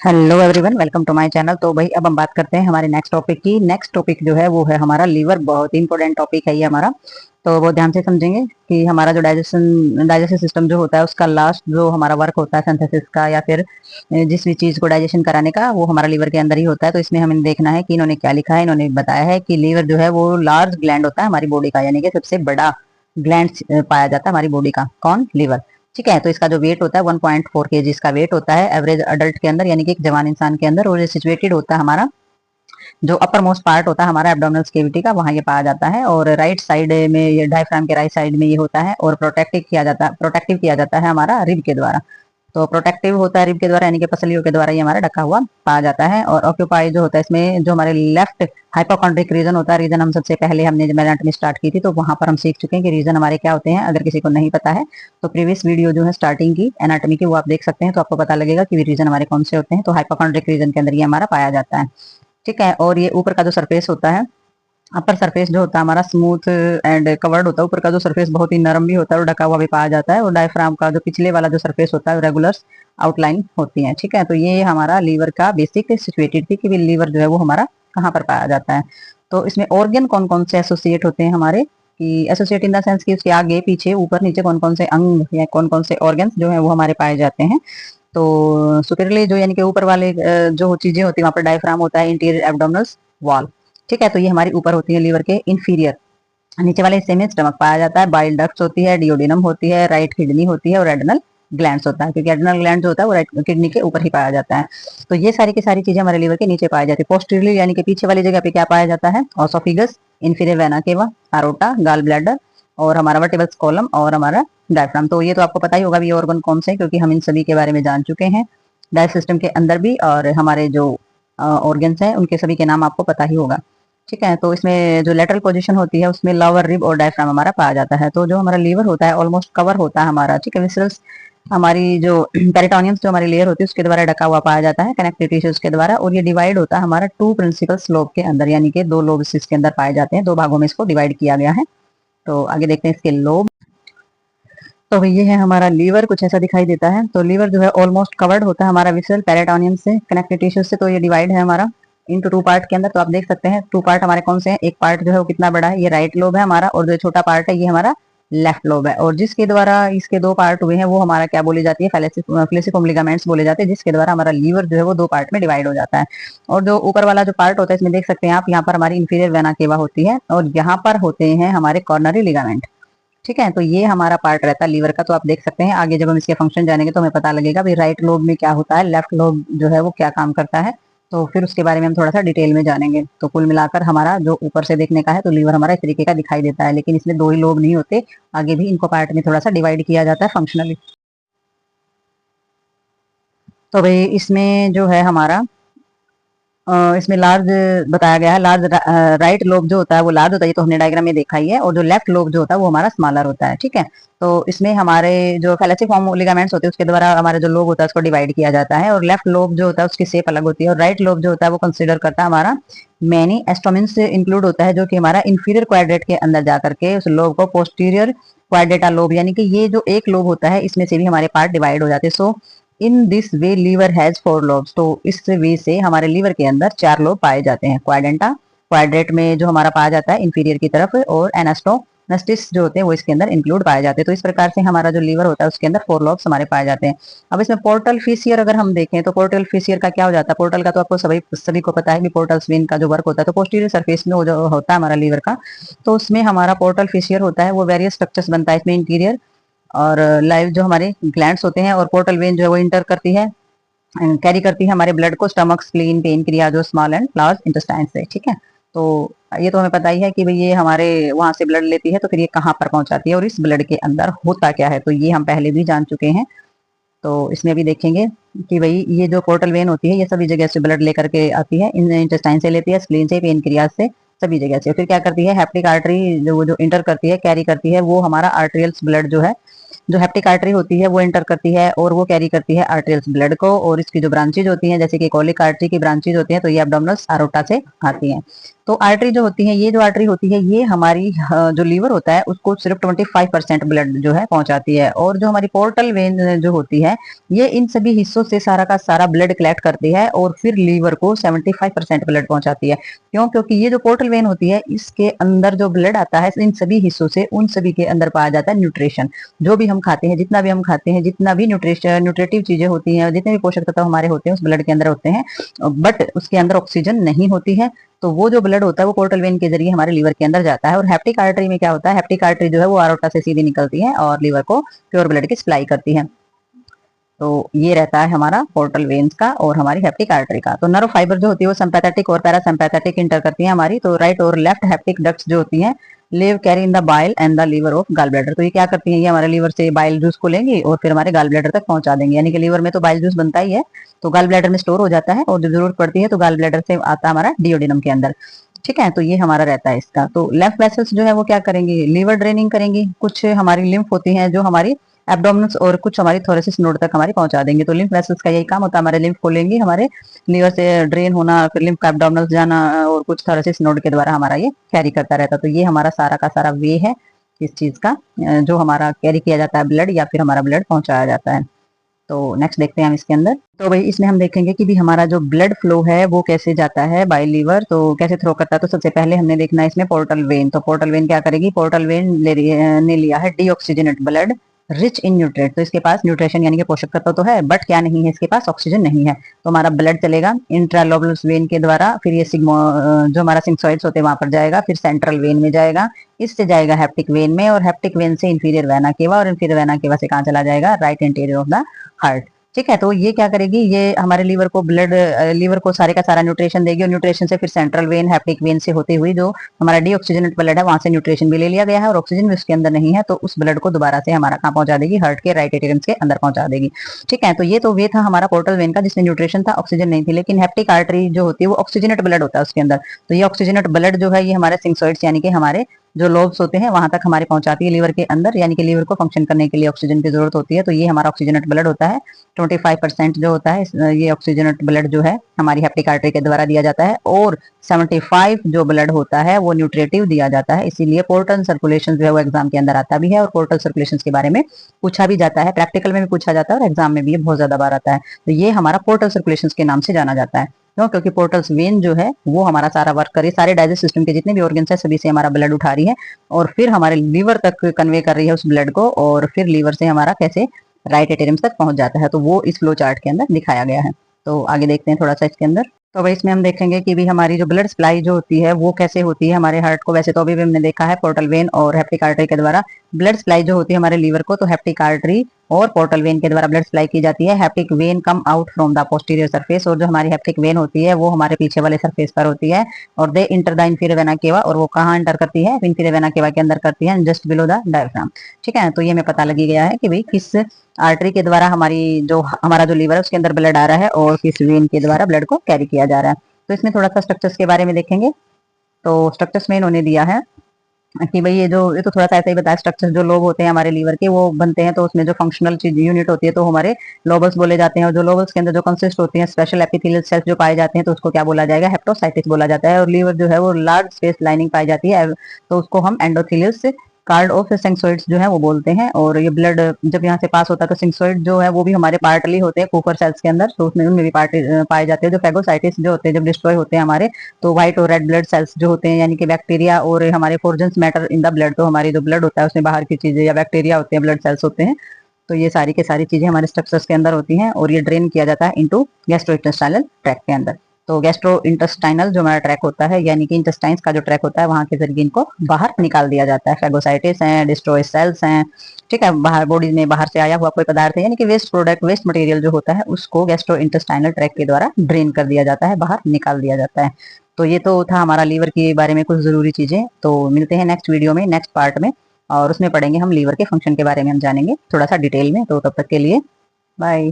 Hello everyone, welcome to my channel. तो भाई अब हम बात करते हैं हमारे नेक्स्ट टॉपिक की। नेक्स्ट टॉपिक जो है वो है हमारा लीवर। बहुत ही इंपॉर्टेंट टॉपिक है ये हमारा। तो वो ध्यान से समझेंगे कि हमारा जो डाइजेस्टिव सिस्टम जो होता है उसका लास्ट जो हमारा वर्क होता है सिंथेसिस का या फिर जिस भी चीज को डाइजेशन कराने का, वो हमारा लीवर के अंदर ही होता है। तो इसमें हमें देखना है कि इन्होंने क्या लिखा है। इन्होंने बताया है कि लीवर जो है वो लार्ज ग्लैंड होता है हमारी बॉडी का, यानी कि सबसे बड़ा ग्लैंड पाया जाता है हमारी बॉडी का। कौन? लीवर। ठीक है। तो इसका जो वेट होता है 1.4 kg इसका वेट होता है एवरेज अडल्ट के अंदर, यानी कि एक जवान इंसान के अंदर। और ये सिचुएटेड होता है हमारा जो अपर मोस्ट पार्ट होता है हमारा एब्डोमिनल कैविटी का, वहां ये पाया जाता है। और राइट साइड में ये डायफ्राम के राइट साइड में ये होता है। और प्रोटेक्टिव किया जाता है हमारा रिब के द्वारा। तो प्रोटेक्टिव होता है रिब के द्वारा, यानी कि पसलियों के द्वारा ये हमारा ढका हुआ पाया जाता है। और ऑक्यूपाई जो होता है इसमें जो हमारे लेफ्ट हाइपोकॉन्ड्रिक रीजन होता है, रीजन हम सबसे पहले हमने जब एनाटॉमी स्टार्ट की थी तो वहां पर हम सीख चुके हैं कि रीजन हमारे क्या होते हैं। अगर किसी को नहीं पता है तो प्रीवियस वीडियो जो है स्टार्टिंग की एनाटॉमी की वो आप देख सकते हैं, तो आपको पता लगेगा कि रीजन हमारे कौन से होते हैं। तो हाइपोकॉन्ड्रिक रीजन के अंदर ये हमारा पाया जाता है। ठीक है। और ये ऊपर का जो सरफेस होता है, अपर सरफेस जो होता है हमारा स्मूथ एंड कवर्ड होता है। ऊपर का जो सरफेस बहुत ही नरम भी होता है और ढका हुआ भी पाया जाता है। और डायफ्राम का जो पिछले वाला जो सरफेस होता है रेगुलर आउटलाइन होती है। ठीक है। तो ये हमारा लीवर का बेसिक सिचुएटेड थी कि लीवर जो है वो हमारा कहाँ पर पाया जाता है। तो इसमें ऑर्गन कौन कौन से एसोसिएट होते हैं हमारे, कि एसोसिएट इन द सेंस कि उसके आगे पीछे ऊपर नीचे कौन कौन से अंग या कौन कौन से ऑर्गन्स जो है वो हमारे पाए जाते हैं। तो सुपीरियरली जो यानी कि ऊपर वाले जो चीजें होती है वहां पर डायफ्राम होता है, इंटीरियर एब्डोमिनल वॉल। ठीक है। तो ये हमारी ऊपर होती है लीवर के इंफीरियर। नीचे वाले हिस्से में स्टमक पाया जाता है, बाइल डक्ट्स होती है, डिओडिनम होती है, राइट किडनी होती है और एडनल ग्लैंड्स होता है, क्योंकि एडनल ग्लैंड जो होता है वो राइट किडनी के ऊपर ही पाया जाता है। तो ये सारी की सारी चीजें हमारे लीवर के नीचे पाई जाती है। पोस्टीरियरली यानी कि पीछे वाली जगह पे क्या पाया जाता है? Oesophagus, inferior vena cava, aorta, gall bladder और हमारा वर्टिब्रल कॉलम और हमारा डायफ्राम। तो ये तो आपको पता ही होगा ये ऑर्गन कौन से हैं, क्योंकि हम इन सभी के बारे में जान चुके हैं डाइजेस्ट सिस्टम के अंदर भी। और हमारे जो ऑर्गन्स हैं उनके सभी के नाम आपको पता ही होगा। ठीक है। तो इसमें जो लेटरल पोजीशन होती है उसमें लोअर रिब और डायफ्राम हमारा पाया जाता है। तो जो हमारा लीवर होता है ऑलमोस्ट कवर होता है हमारा। ठीक है। विसरल्स हमारी जो पेरिटोनियम जो हमारी लेयर होती है उसके द्वारा ढका हुआ पाया जाता है, कनेक्टिव टिश्यूज के द्वारा। और ये डिवाइड होता है हमारा टू प्रिंसिपल लोब के अंदर, यानी कि दो लोब इसके अंदर पाए जाते हैं। दो भागों में इसको डिवाइड किया गया है। तो आगे देखते हैं इसके लोब। तो ये है हमारा लीवर, कुछ ऐसा दिखाई देता है। तो लीवर जो है ऑलमोस्ट कवर्ड होता है हमारा विसरल पेरिटोनियम से, कनेक्टिव टिश्यूज से। तो ये डिवाइड है हमारा इनटू टू पार्ट के अंदर। तो आप देख सकते हैं टू पार्ट हमारे कौन से हैं। एक पार्ट जो है वो कितना बड़ा है, ये राइट लोब है हमारा, और जो छोटा पार्ट है ये हमारा लेफ्ट लोब है। और जिसके द्वारा इसके दो पार्ट हुए हैं वो हमारा क्या बोली जाती है? फेलिसिफॉर्म लिगामेंट्स बोले जाते हैं, जिसके द्वारा हमारा लीवर जो है वो दो पार्ट में डिवाइड हो जाता है। और जो ऊपर वाला जो पार्ट होता है इसमें देख सकते हैं आप, यहाँ पर हमारी इंफीरियर वेना केवा होती है और यहाँ पर होते हैं हमारे कॉर्नरी लिगामेंट। ठीक है। तो ये हमारा पार्ट रहता है लीवर का। तो आप देख सकते हैं आगे जब हम इसके फंक्शन जानेंगे तो हमें पता लगेगा भाई राइट लोब में क्या होता है, लेफ्ट लोब जो है वो क्या काम करता है। तो फिर उसके बारे में हम थोड़ा सा डिटेल में जानेंगे। तो कुल मिलाकर हमारा जो ऊपर से देखने का है तो लीवर हमारा इस तरीके का दिखाई देता है, लेकिन इसमें दो ही लोब नहीं होते, आगे भी इनको पार्ट में थोड़ा सा डिवाइड किया जाता है फंक्शनली। तो भाई इसमें जो है हमारा इसमें लार्ज बताया गया है। लार्ज राइट लोब जो होता है वो लार्ज होता है, ये तो हमने डायग्राम में देखा ही है। और जो लेफ्ट लोब जो होता है वो हमारा स्मॉलर होता है। ठीक है। तो इसमें हमारे जो फैलेसिफॉर्म लिगामेंट्स होते हैं उसके द्वारा हमारा जो लोब होता है उसको डिवाइड किया जाता है। और लेफ्ट लोब जो होता है उसकी शेप अलग होती है। और राइट लोब जो होता है वो कंसिडर करता है हमारा मैनी एस्टोमिन से इंक्लूड होता है, जो कि हमारा इंफीरियर क्वाड्रेट के अंदर जाकर के उस लोब को पोस्टीरियर क्वाड्रेटा लोब, यानी कि ये जो एक लोब होता है इसमें से भी हमारे पार्ट डिवाइड हो जाते हैं। So in this way liver has four lobes. तो इस वे से हमारे लीवर के अंदर चार लोब पाए जाते हैं। क्वाड्रेंटा क्वाड्रेट में जो हमारा पाया जाता है इंफीरियर की तरफ, और एनास्टोमस्टिस जो होते हैं वो इसके अंदर इंक्लूड पाए जाते हैं। तो इस प्रकार से हमारा जो लीवर होता है उसके अंदर फोर लोब्स हमारे पाए जाते हैं। अब इसमें पोर्टल फिशियर अगर हम देखें तो पोर्टल फिशियर का क्या हो जाता है? पोर्टल का तो आपको सभी को पता है कि पोर्टल वेन का जो वर्क होता है तो पोस्टीरियर सरफेस में वो जो होता है हमारा लीवर का, तो उसमें हमारा पोर्टल फिशियर होता है। वो वेरियस स्ट्रक्चर्स बनता है इसमें इंटीरियर और लाइव जो हमारे ग्लैंड्स होते हैं। और पोर्टल वेन जो है वो इंटर करती है, कैरी करती है हमारे ब्लड को स्टमक, स्प्लीन, पेनक्रिया जो स्मॉल एंड लार्ज इंटेस्टाइन से। ठीक है। तो ये तो हमें पता ही है कि भाई ये हमारे वहां से ब्लड लेती है, तो फिर ये कहाँ पर पहुंचाती है और इस ब्लड के अंदर होता क्या है, तो ये हम पहले भी जान चुके हैं। तो इसमें भी देखेंगे कि भाई ये जो पोर्टल वेन होती है ये सभी जगह से ब्लड लेकर के आती है, इन इंटेस्टाइन से लेती है, स्प्लीन से, पेनक्रिया से, सभी जगह से। फिर क्या करती है? हेप्टिक आर्टरी जो इंटर करती है, कैरी करती है, वो हमारा आर्टेरियल ब्लड जो है जो हेप्टिक आर्टरी होती है वो एंटर करती है और वो कैरी करती है आर्टेरियल ब्लड को, और इसकी जो ब्रांचेज होती हैं जैसे कि कोलिक आर्टरी की ब्रांचेज होती हैं तो ये एब्डोमिनल अरोटा से आती हैं। तो आर्टरी जो होती है, ये जो आर्टरी होती है ये हमारी जो लीवर होता है उसको सिर्फ 25% ब्लड जो है पहुंचाती है, और जो हमारी पोर्टल वेन जो होती है ये इन सभी हिस्सों से सारा का सारा ब्लड कलेक्ट करती है और फिर लीवर को 75% ब्लड पहुंचाती है। क्यों? क्योंकि ये जो पोर्टल वेन होती है इसके अंदर जो ब्लड आता है इन सभी हिस्सों से, उन सभी के अंदर पाया जाता है न्यूट्रिशन। जो भी हम खाते हैं, जितना भी हम खाते हैं, जितना भी न्यूट्रिटिव चीजें होती हैं, जितने भी पोषक तत्व हमारे होते हैं उस ब्लड के अंदर होते हैं, बट उसके अंदर ऑक्सीजन नहीं होती है। तो वो जो ब्लड होता है वो पोर्टल वेन के जरिए हमारे लीवर के अंदर जाता है। और हेप्टिक आर्टरी में क्या होता है, हेप्टिक आर्टरी जो है वो आरोटा से सीधी निकलती है और लीवर को प्योर ब्लड की सप्लाई करती है। तो ये रहता है हमारा पोर्टल वेन्स का और हमारी हेप्टिक आर्टरी का। तो नर्व फाइबर जो होती है वो सिंपैथेटिक और पैरासिम्पैथेटिक इंटर करती है हमारी। तो राइट और लेफ्ट हेप्टिक डक्ट्स जो होती हैं live carry in the bile and the liver of gall bladder. तो ये क्या करती हैं, ये हमारे लीवर से बाइल जूस को लेंगी और फिर हमारे गाल ब्लैडर तक पहुंचा देंगे। यानी कि लीवर में तो बाइल जूस बनता ही है, तो गाल ब्लैडर में स्टोर हो जाता है और जब जरूरत पड़ती है तो गाल ब्लैडर से आता है हमारा डिओडिनम के अंदर। ठीक है, तो ये हमारा रहता है इसका। तो लेफ्ट वेसल्स जो है वो क्या करेंगी, लीवर ड्रेनिंग करेंगी। कुछ हमारी लिम्फ होती हैं जो हमारी एब्डोमिनल्स और कुछ हमारी थोरेसिस नोड तक हमारी पहुंचा देंगे। तो लिम्फ वेसल्स का यही काम होता है, हमारे लिम्फ खोलेंगे, हमारे लीवर से ड्रेन होना, फिर लिम्फ का एब्डोमिनल्स जाना और कुछ थोरेसिस नोड के द्वारा हमारा ये कैरी करता रहता है। तो ये हमारा सारा का सारा वे है इस चीज का, जो हमारा कैरी किया जाता है ब्लड या फिर हमारा ब्लड पहुंचाया जाता है। तो नेक्स्ट देखते हैं हम इसके अंदर। तो भाई इसमें हम देखेंगे कि भी हमारा जो ब्लड फ्लो है वो कैसे जाता है बाय लीवर, तो कैसे थ्रो करता है। तो सबसे पहले हमने देखना है इसमें पोर्टल वेन। तो पोर्टल वेन क्या करेगी, पोर्टल वेन ने लिया है deoxygenate blood rich in nutrient. तो इसके पास न्यूट्रिशन यानी कि पोषक तत्व तो है, बट क्या नहीं है, इसके पास ऑक्सीजन नहीं है। तो हमारा ब्लड चलेगा इंट्रालोबुलर वेन के द्वारा, फिर ये जो हमारा सिंक्सॉइड्स होते हैं वहां पर जाएगा, फिर सेंट्रल वेन में जाएगा, इससे जाएगा हेप्टिक वेन में, और हेप्टिक वेन से इंफीरियर वेना केवा, और इंफीरियर वेना केवा से कहाँ चला जाएगा, right interior of the heart. ठीक है, तो ये क्या करेगी, ये हमारे लीवर को लीवर को सारे का सारा न्यूट्रिशन देगी, और न्यूट्रिशन से फिर सेंट्रल वेन हेप्टिक वेन से होते हुई जो हमारा डीऑक्सीजनेट ब्लड है वहां से न्यूट्रिशन भी ले लिया गया है और ऑक्सीजन भी उसके अंदर नहीं है, तो उस ब्लड को दोबारा से हमारा कहाँ पहुंचा देगी, हार्ट के राइट एट्रियम्स के अंदर पहुंचा देगी। ठीक है, तो ये तो वे था हमारा पोर्टल वेन का जिसमें न्यूट्रिशन था, ऑक्सीजन नहीं थी। लेकिन हेप्टिक आर्टरी जो होती है वो ऑक्सीजनेट ब्लड होता है उसके अंदर। तो ये ऑक्सीजनेट ब्लड जो है ये हमारे सिंक्सॉइड्स यानी कि हमारे जो लोब्स होते हैं वहां तक हमारे पहुंचाती है लीवर के अंदर, यानी कि लीवर को फंक्शन करने के लिए ऑक्सीजन की जरूरत होती है। तो ये हमारा ऑक्सीजनेट ब्लड होता है। 25% जो होता है ये ऑक्सीजनेट ब्लड जो है हमारी हेप्टिक आर्टरी के द्वारा दिया जाता है, और 75 जो ब्लड होता है वो न्यूट्रिटिव दिया जाता है। इसीलिए पोर्टल सर्कुलेशन जो है वो एग्जाम के अंदर आता भी है, और पोर्टल सर्कुलेशन के बारे में पूछा भी जाता है, प्रैक्टिकल में भी पूछा जाता है और एग्जाम में भी ये बहुत ज्यादा बार आता है। तो ये हमारा पोर्टल सर्कुलेशन के नाम से जाना जाता है। क्यों? क्योंकि पोर्टल्स वेन जो है वो हमारा सारा वर्क कर रही है, सारे डाइजेस्ट सिस्टम के जितने भी ऑर्गन्स है सभी से हमारा ब्लड उठा रही है और फिर हमारे लीवर तक कन्वे कर रही है उस ब्लड को, और फिर लीवर से हमारा कैसे राइट एट्रियम्स तक पहुंच जाता है। तो वो इस फ्लो चार्ट के अंदर दिखाया गया है। तो आगे देखते हैं थोड़ा सा इसके अंदर। तो भाई इसमें हम देखेंगे कि भी हमारी जो ब्लड सप्लाई जो होती है वो कैसे होती है हमारे हार्ट को। वैसे तो अभी भी हमने देखा है पोर्टल वेन और हेप्टिक आर्टरी के द्वारा ब्लड सप्लाई जो होती है हमारे लीवर को, तो हेप्टिक आर्टरी और पोर्टल वेन के द्वारा ब्लड सप्लाई की जाती है। Hepatic when come out from the posterior surface, और जो हमारी हेप्टिक वेन होती है वो हमारे पीछे वाले सरफेस पर होती है, और they enter the inferior vena cava, और वो कहाँ इंटर करती है, इंफीरियर वेना केवा के अंदर करती है, जस्ट बिलो द डायफ्राम। ठीक है, तो ये हमें पता लगी गया है कि भाई किस आर्टरी के द्वारा हमारा जो लीवर है उसके अंदर ब्लड आ रहा है और किस वेन के द्वारा ब्लड को कैरी किया जा रहा है। तो इसमें थोड़ा सा स्ट्रक्चर्स के बारे में देखेंगे। तो स्ट्रक्चर्स में इन्होंने दिया है कि भाई ये तो थोड़ा सा ऐसा ही बताया, स्ट्रक्चर जो लोब होते हैं हमारे लीवर के वो बनते हैं, तो उसमें जो फंक्शनल चीज यूनिट होती है तो हमारे लोबल्स बोले जाते हैं, और जो लोबल्स के अंदर जो कंसिस्ट होती हैं स्पेशल एपिथेलियल सेल्स जो पाए जाते हैं तो उसको क्या बोला जाएगा, हेप्टोसाइटिस बोला जाता है। और लीवर जो है वो लार्ज स्पेस लाइनिंग पाई जाती है, तो उसको हम एंडोथेलियस कार्ड ऑफ सिंक्सोइड्स जो है वो बोलते हैं। और ये ब्लड जब यहाँ से पास होता है तो सिंक्सोइड जो है वो भी हमारे पार्टली होते हैं कूपर सेल्स के अंदर, तो उसमें उनमें भी पार्ट पाए जाते हैं। जो फेगोसाइटिस जो होते हैं जब डिस्ट्रॉय होते हैं हमारे, तो व्हाइट और रेड ब्लड सेल्स जो होते हैं यानी कि बैक्टीरिया और हमारे फोर्जन्स मैटर इन द ब्लड, तो हमारी जो ब्लड होता है उसमें बाहर की चीजें या बैक्टीरिया होते हैं, ब्लड सेल्स होते हैं, तो ये सारी की सारी चीजें हमारे स्ट्रक्चर्स के अंदर होती हैं, और ये ड्रेन किया जाता है इनटू गैस्ट्रोइंटेस्टाइनल ट्रैक्ट के अंदर। तो गैस्ट्रो इंटेस्टाइनल जो हमारा ट्रैक होता है यानी कि इंटेस्टाइन्स का जो ट्रैक होता है वहां के जरिए इनको बाहर निकाल दिया जाता है। फेगोसाइटिस हैं, डिस्ट्रॉय सेल्स हैं, ठीक है, बाहर बॉडी में बाहर से आया हुआ कोई पदार्थ है यानी कि वेस्ट प्रोडक्ट, वेस्ट मटेरियल जो होता है उसको गैस्ट्रो इंटेस्टाइनल ट्रैक के द्वारा ड्रेन कर दिया जाता है, बाहर निकाल दिया जाता है। तो ये तो था हमारा लीवर के बारे में कुछ जरूरी चीजें। तो मिलते हैं नेक्स्ट वीडियो में, नेक्स्ट पार्ट में, और उसमें पढ़ेंगे हम लीवर के फंक्शन के बारे में हम जानेंगे थोड़ा सा डिटेल में। तो तब तक के लिए बाय।